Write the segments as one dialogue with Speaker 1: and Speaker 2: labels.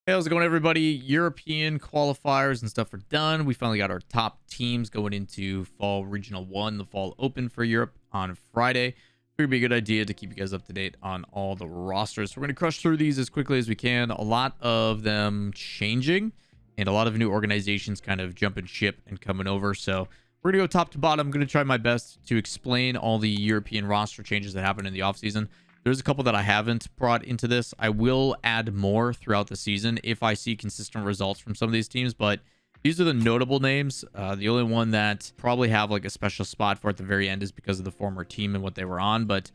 Speaker 1: Hey, how's it going, everybody? European qualifiers and stuff are done. We finally got our top teams going into Fall Regional 1, the Fall Open for Europe on Friday. Figured it'd be a good idea to keep you guys up to date on all the rosters. So we're going to crush through these as quickly as we can. A lot of them changing and a lot of new organizations kind of jumping ship and coming over. So we're going to go top to bottom. I'm going to try my best to explain all the European roster changes that happened in the offseason. There's a couple that I haven't brought into this. I will add more throughout the season if I see consistent results from some of these teams, but these are the notable names. The only one that probably have like a special spot for at the very end is because of the former team and what they were on. But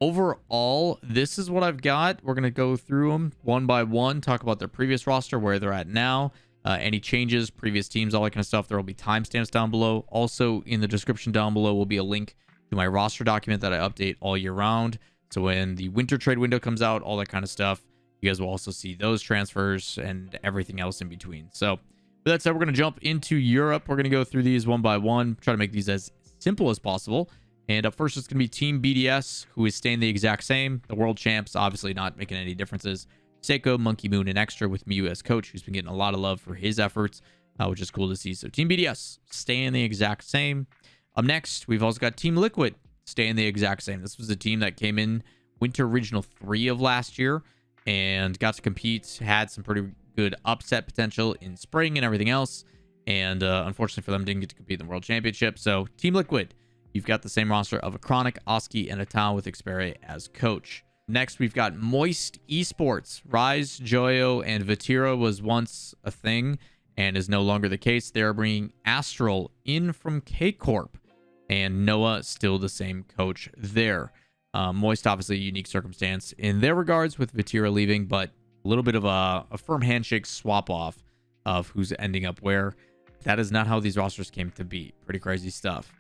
Speaker 1: overall, this is what I've got. We're going to go through them one by one, talk about their previous roster, where they're at now, any changes, previous teams, all that kind of stuff. There will be timestamps down below. Also, in the description down below will be a link to my roster document that I update all year round. So when the winter trade window comes out, all that kind of stuff, you guys will also see those transfers and everything else in between. So with that said, we're going to jump into Europe. We're going to go through these one by one, try to make these as simple as possible. And up first, it's going to be Team BDS, who is staying the exact same. The world champs, obviously not making any differences. Seiko, Monkey Moon, and Extra with Mew as coach, who's been getting a lot of love for his efforts, which is cool to see. So Team BDS staying the exact same. Up next, we've also got Team Liquid staying the exact same. This was the team that came in Winter Regional 3 of last year and got to compete, had some pretty good upset potential in spring and everything else. And unfortunately for them, didn't get to compete in the World Championship. So Team Liquid, you've got the same roster of a Chronic, Oski, and a Tao with Xperi as coach. Next, we've got Moist Esports. Rise, Joyo, and Vatira was once a thing and is no longer the case. They're bringing Astral in from K Corp. And Noah still the same coach there. Moist, obviously, a unique circumstance in their regards with Vatira leaving, but a little bit of a firm handshake swap off of who's ending up where. That is not how these rosters came to be. Pretty crazy stuff.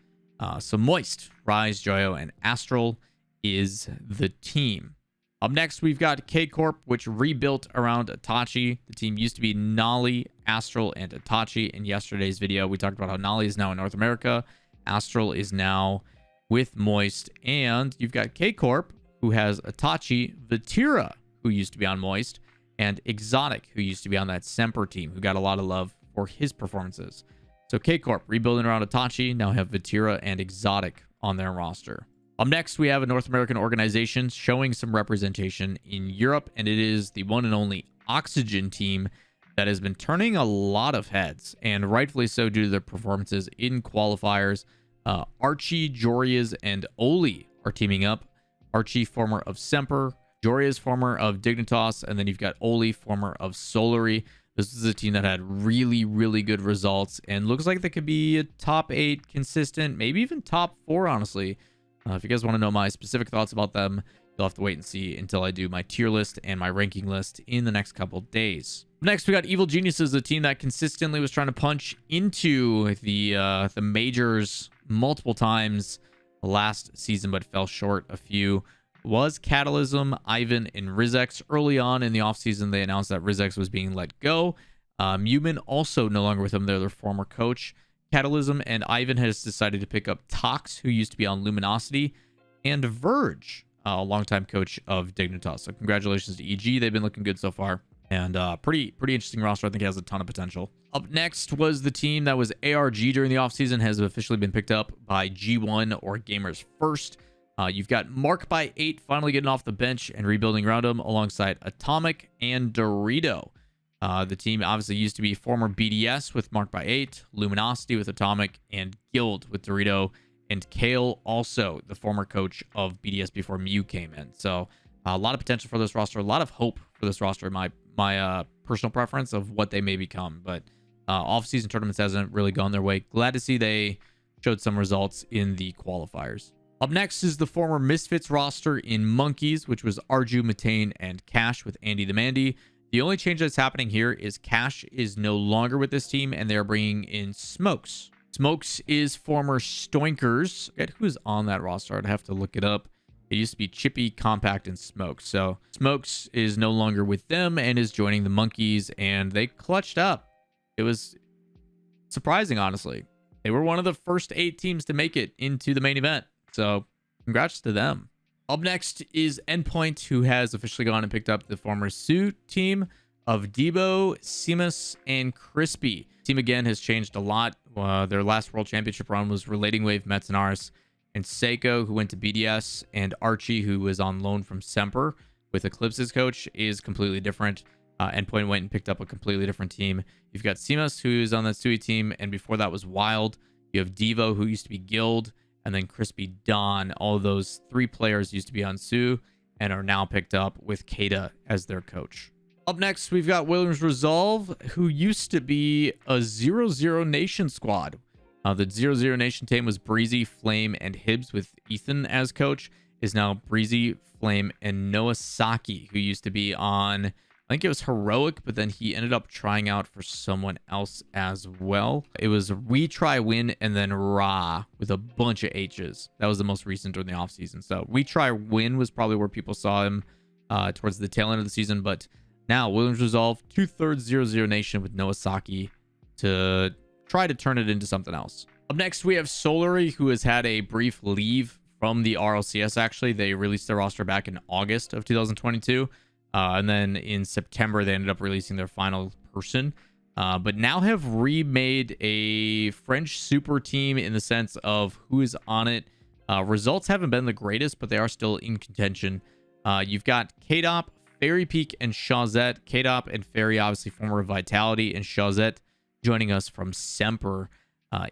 Speaker 1: So Moist, Rise, Joyo, and Astral is the team. Up next, we've got K Corp, which rebuilt around Itachi. The team used to be Nolly, Astral, and Itachi. In yesterday's video, we talked about how Nolly is now in North America. Astral is now with Moist, and you've got K Corp, who has Itachi, Vatira, who used to be on Moist, and Exotic, who used to be on that Semper team, who got a lot of love for his performances. So K Corp rebuilding around Itachi, now have Vatira and Exotic on their roster. Up next, we have a North American organization showing some representation in Europe, and it is the one and only Oxygen team that has been turning a lot of heads, and rightfully so due to their performances in qualifiers. Archie, Jorias, and Oli are teaming up. Archie, former of Semper, Jorias, former of Dignitas, and then you've got Oli, former of Solary. This is a team that had really, really good results, and looks like they could be a top 8 consistent, maybe even top 4, honestly. If you guys want to know my specific thoughts about them, you'll have to wait and see until I do my tier list and my ranking list in the next couple days. Next, we got Evil Geniuses, a team that consistently was trying to punch into the majors multiple times last season, but fell short a few. Was Catalysm, Ivan, and Rizex. Early on in the offseason, they announced that Rizex was being let go. Mumin also no longer with them. They're their former coach. Catalysm and Ivan has decided to pick up Tox, who used to be on Luminosity, and Verge, a longtime coach of Dignitas. So congratulations to EG. They've been looking good so far. And pretty interesting roster. I think it has a ton of potential. Up next was the team that was ARG during the offseason, has officially been picked up by G1 or Gamers First. You've got Mark by 8 finally getting off the bench and rebuilding around him alongside Atomic and Dorito. The team obviously used to be former BDS with Mark by 8, Luminosity with Atomic, and Guild with Dorito, and Kale also the former coach of BDS before Mew came in. So a lot of potential for this roster, a lot of hope for this roster in my personal preference of what they may become. But off-season tournaments hasn't really gone their way. Glad to see they showed some results in the qualifiers. Up next is the former Misfits roster in Monkeys, which was Arju, Matane, and Cash with Andy the Mandy. The only change that's happening here is Cash is no longer with this team, and they're bringing in Smokes. Smokes is former Stoinkers. I forget who's on that roster. I'd have to look it up. It used to be Chippy, Compact, and Smokes. So Smokes is no longer with them and is joining the Monkeys, and they clutched up. It was surprising, honestly. They were one of the first 8 teams to make it into the main event. So congrats to them. Up next is Endpoint, who has officially gone and picked up the former Suit team. of Debo, Simas, and Crispy. Team again has changed a lot. Their last World Championship run was Relating Wave, Metzenaris, and Seiko, who went to BDS, and Archie, who was on loan from Semper with Eclipse's coach, is completely different. Endpoint went and picked up a completely different team. You've got Simas, who's on that Sui team, and before that was Wild. You have Devo, who used to be Guild, and then Crispy Don. All of those 3 players used to be on Su and are now picked up with Kata as their coach. Up next, we've got Williams Resolve, who used to be a 0-0 Nation squad. The 0-0 Nation team was Breezy, Flame, and Hibbs with Ethan as coach. Is now Breezy, Flame, and Noah Saki, who used to be on, I think it was Heroic, but then he ended up trying out for someone else as well. It was We Try Win and then Ra with a bunch of H's. That was the most recent during the offseason. So We Try Win was probably where people saw him towards the tail end of the season. But now Williams Resolve, 2/3 0-0 Nation with Noah Saki to try to turn it into something else. Up next, we have Solary, who has had a brief leave from the RLCS. Actually, they released their roster back in August of 2022. And then in September, they ended up releasing their final person. But now have remade a French super team in the sense of who is on it. Results haven't been the greatest, but they are still in contention. You've got KDOP, Fairy Peak, and Shazette. KDOP and Fairy, obviously former Vitality, and Shazette joining us from Semper.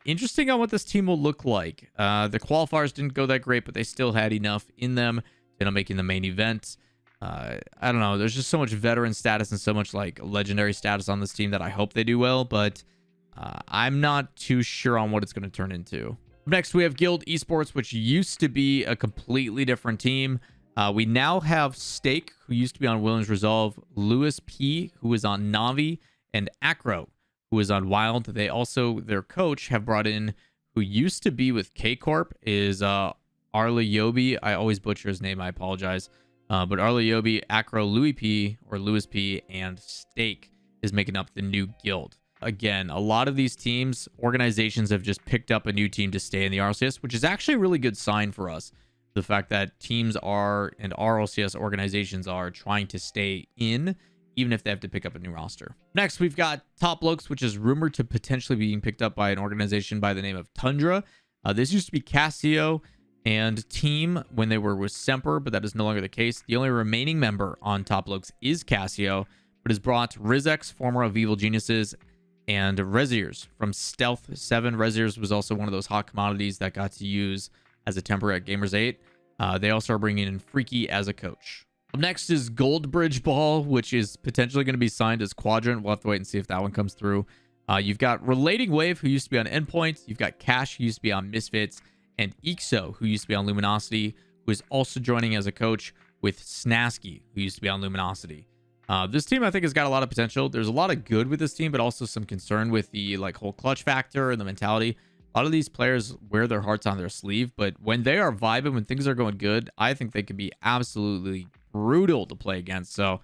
Speaker 1: Interesting on what this team will look like. The qualifiers didn't go that great, but they still had enough in them to end up making the main event. I don't know. There's just so much veteran status and so much like legendary status on this team that I hope they do well, but I'm not too sure on what it's going to turn into. Next, we have Guild Esports, which used to be a completely different team. We now have Stake, who used to be on Williams Resolve, Lewis P, who is on Navi, and Acro, who is on Wild. They also, their coach, have brought in, who used to be with K Corp, is Arla Yobi. I always butcher his name. I apologize. But Arla Yobi, Acro, Louis P, or Lewis P, and Stake is making up the new guild. Again, a lot of these teams, organizations have just picked up a new team to stay in the RLCS, which is actually a really good sign for us. The fact that teams are, and RLCS organizations are, trying to stay in, even if they have to pick up a new roster. Next, we've got Top Blokes, which is rumored to potentially being picked up by an organization by the name of Tundra. This used to be Casio and Team when they were with Semper, but that is no longer the case. The only remaining member on Top Blokes is Casio, but has brought Rizex, former of Evil Geniuses, and Reziers from Stealth 7. Reziers was also one of those hot commodities that got to use as a temper at Gamers 8. They also are bringing in Freaky as a coach. Up next is Goldbridge Ball, which is potentially going to be signed as Quadrant. We'll have to wait and see if that one comes through. You've got Relating Wave, who used to be on Endpoint. You've got Cash, who used to be on Misfits, and Ixo, who used to be on Luminosity, who is also joining as a coach with Snasky, who used to be on Luminosity. This team, I think, has got a lot of potential. There's a lot of good with this team, but also some concern with the whole clutch factor and the mentality. A lot of these players wear their hearts on their sleeve, but when they are vibing, when things are going good, I think they could be absolutely brutal to play against. So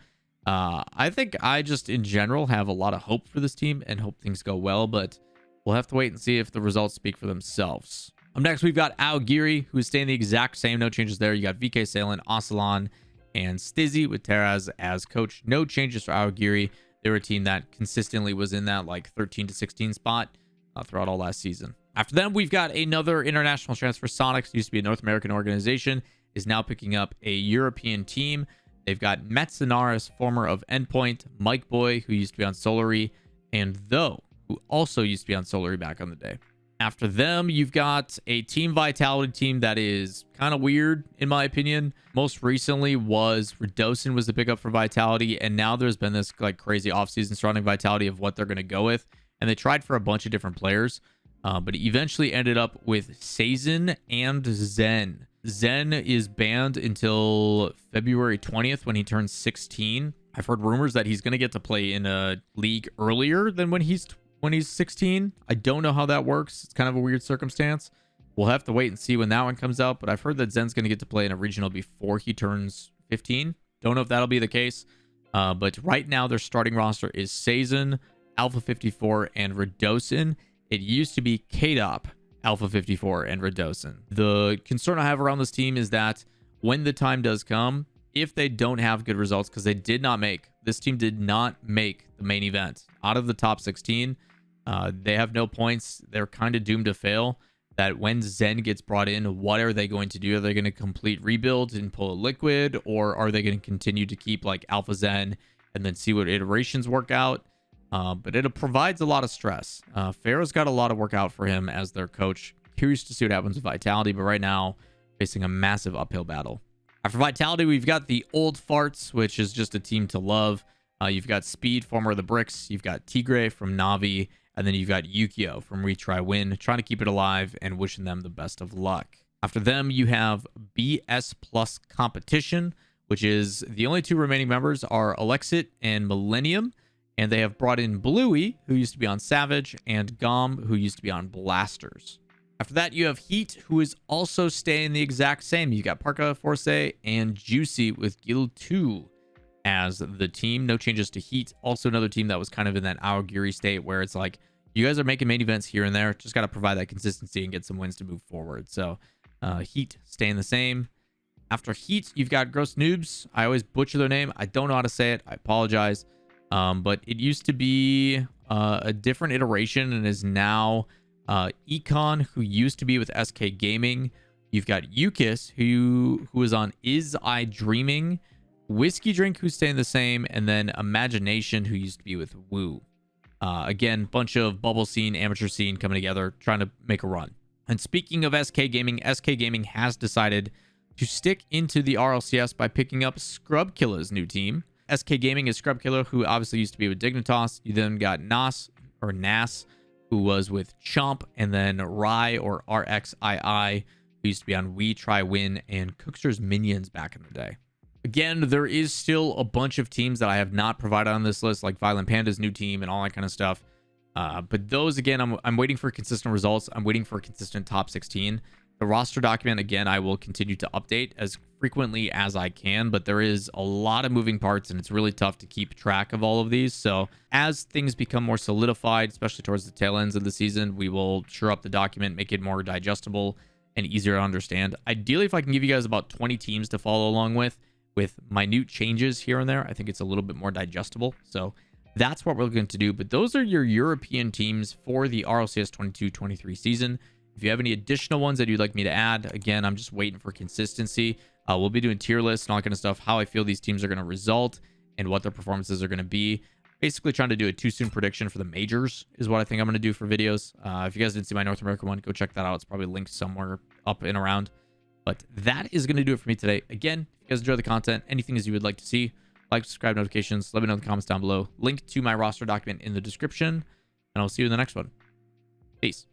Speaker 1: I think I just, in general, have a lot of hope for this team and hope things go well, but we'll have to wait and see if the results speak for themselves. Up next, we've got Aogiri, who is staying the exact same. No changes there. You got VK Salen, Ocelon, and Stizzy with Teraz as coach. No changes for Aogiri. They were a team that consistently was in that 13 to 16 spot throughout all last season. After them, we've got another international transfer. Soniqs, used to be a North American organization, is now picking up a European team. They've got Metzenaris, former of Endpoint, Mike Boy, who used to be on Solary, and Though, who also used to be on Solary back on the day. After them, you've got a Team Vitality team that is kind of weird, in my opinion. Most recently was Redosin was the pickup for Vitality, and now there's been this crazy offseason surrounding Vitality of what they're going to go with. And they tried for a bunch of different players, but eventually ended up with Sazin and Zen. Zen is banned until February 20th when he turns 16. I've heard rumors that he's going to get to play in a league earlier than when he's 16. I don't know how that works. It's kind of a weird circumstance. We'll have to wait and see when that one comes out, but I've heard that Zen's going to get to play in a regional before he turns 15. Don't know if that'll be the case, but right now their starting roster is Sazin, Alpha 54, and Redosin. It used to be KDOP, Alpha 54, and Redosin. The concern I have around this team is that when the time does come, if they don't have good results, because they did not make this team did not make the main event. Out of the top 16, they have no points. They're kind of doomed to fail. That when Zen gets brought in, what are they going to do? Are they going to complete rebuild and pull a liquid, or are they going to continue to keep like Alpha Zen and then see what iterations work out? But it provides a lot of stress. Pharaoh's got a lot of work out for him as their coach. Curious to see what happens with Vitality, but right now facing a massive uphill battle. After Vitality, we've got the Old Farts, which is just a team to love. You've got Speed, former of the Bricks. You've got Tigre from Navi. And then you've got Yukio from Retry Win, trying to keep it alive and wishing them the best of luck. After them, you have BS Plus Competition, which is the only two remaining members are Alexit and Millennium. And they have brought in Bluey, who used to be on Savage, and Gom, who used to be on Blasters. After that, you have Heat, who is also staying the exact same. You got Parka, Force, and Juicy with Guild 2 as the team. No changes to Heat. Also another team that was kind of in that Aogiri state where it's like, you guys are making main events here and there. Just got to provide that consistency and get some wins to move forward. So Heat staying the same. After Heat, you've got Gros Noobz. I always butcher their name. I don't know how to say it. I apologize. But it used to be a different iteration and is now Econ, who used to be with SK Gaming. You've got Yukis, who is on Is I Dreaming. Whiskey Drink, who's staying the same. And then Imagination, who used to be with Woo. Again, bunch of bubble scene, amateur scene coming together, trying to make a run. And speaking of SK Gaming has decided to stick into the RLCS by picking up Scrub Killer's new team. SK Gaming is Scrub Killer, who obviously used to be with Dignitas. You then got Nas, who was with Chomp, and then Rai, or RXII, who used to be on We Try Win and Cookster's Minions back in the day. Again, there is still a bunch of teams that I have not provided on this list, like Violent Panda's new team and all that kind of stuff. But those, again, I'm waiting for consistent results. I'm waiting for a consistent top 16. The roster document, again, I will continue to update as frequently as I can, but there is a lot of moving parts, and it's really tough to keep track of all of these. So as things become more solidified, especially towards the tail ends of the season, we will shore up the document, make it more digestible and easier to understand. Ideally, if I can give you guys about 20 teams to follow along with minute changes here and there, I think it's a little bit more digestible. So that's what we're going to do. But those are your European teams for the RLCS 22-23 season. If you have any additional ones that you'd like me to add, again, I'm just waiting for consistency. We'll be doing tier lists and all that kind of stuff, how I feel these teams are going to result and what their performances are going to be. Basically trying to do a too soon prediction for the majors is what I think I'm going to do for videos. If you guys didn't see my North American one, go check that out. It's probably linked somewhere up and around. But that is going to do it for me today. Again, if you guys enjoy the content, anything as you would like to see, like, subscribe, notifications, let me know in the comments down below. Link to my roster document in the description, and I'll see you in the next one. Peace.